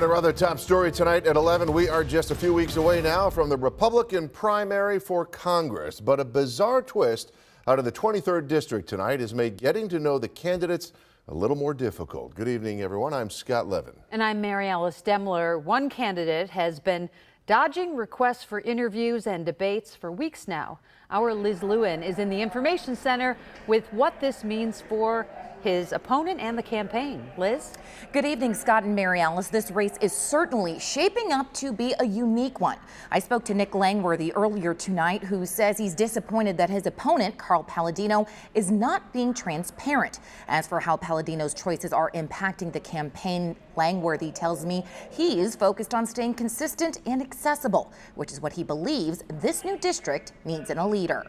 Our other top story tonight at 11, we are just a few weeks away now from the Republican primary for Congress, but a bizarre twist out of the 23rd District tonight has made getting to know the candidates a little more difficult. Good evening, everyone. I'm Scott Levin. And I'm Mary Alice Demler. One candidate has been dodging requests for interviews and debates for weeks now. Our Liz Lewin is in the Information Center with what this means for his opponent and the campaign. Liz? Good evening, Scott and Mary Alice. This race is certainly shaping up to be a unique one. I spoke to Nick Langworthy earlier tonight, who says he's disappointed that his opponent, Carl Palladino, is not being transparent. As for how Palladino's choices are impacting the campaign, Langworthy tells me he is focused on staying consistent and accessible, which is what he believes this new district needs in a leader.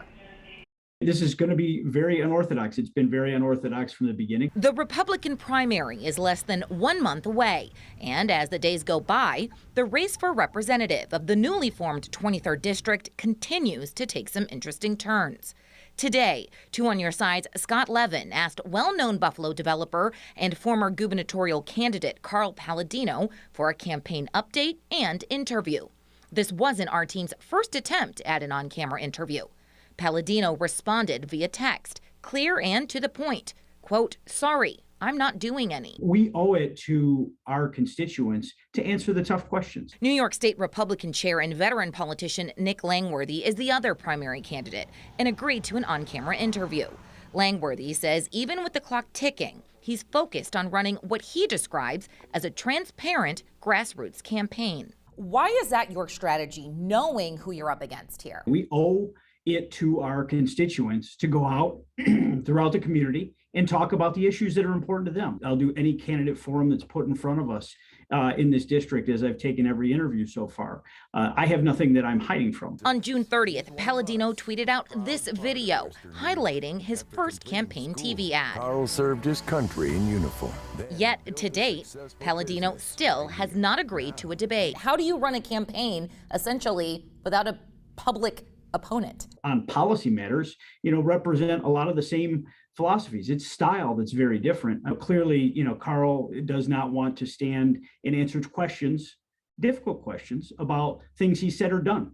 This is going to be very unorthodox. It's been very unorthodox from the beginning. The Republican primary is less than 1 month away. And as the days go by, the race for representative of the newly formed 23rd District continues to take some interesting turns. Today, Two on Your Side's Scott Levin asked well-known Buffalo developer and former gubernatorial candidate Carl Palladino for a campaign update and interview. This wasn't our team's first attempt at an on-camera interview. Palladino responded via text, clear and to the point. Quote, "Sorry, I'm not doing any." We owe it to our constituents to answer the tough questions. New York State Republican chair and veteran politician Nick Langworthy is the other primary candidate and agreed to an on-camera interview. Langworthy says even with the clock ticking, he's focused on running what he describes as a transparent grassroots campaign. Why is that your strategy, knowing who you're up against here? We owe it to our constituents to go out throughout the community and talk about the issues that are important to them. I'll do any candidate forum that's put in front of us in this district, as I've taken every interview so far. I have nothing that I'm hiding from. On June 30th, Palladino tweeted out this video highlighting his first campaign TV ad. Carl served his country in uniform. Yet, to date, Palladino still has not agreed to a debate. How do you run a campaign, essentially, without a public opponent? On policy matters, represent a lot of the same philosophies. It's style that's very different. Clearly, Carl does not want to stand and answer questions, difficult questions about things he said or done.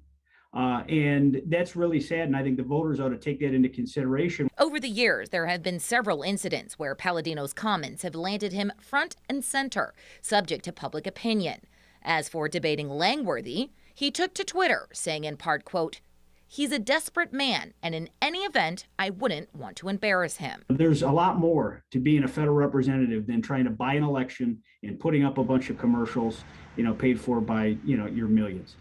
And that's really sad. And I think the voters ought to take that into consideration. Over the years, there have been several incidents where Palladino's comments have landed him front and center, subject to public opinion. As for debating Langworthy, he took to Twitter, saying in part, quote, "He's a desperate man, and in any event, I wouldn't want to embarrass him." There's a lot more to being a federal representative than trying to buy an election and putting up a bunch of commercials, paid for by, your millions.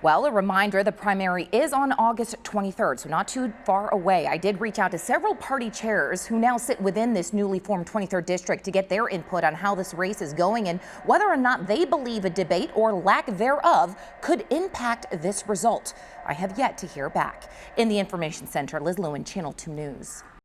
Well, a reminder, the primary is on August 23rd, so not too far away. I did reach out to several party chairs who now sit within this newly formed 23rd District to get their input on how this race is going and whether or not they believe a debate or lack thereof could impact this result. I have yet to hear back. In the Information Center, Liz Lewin, Channel 2 News.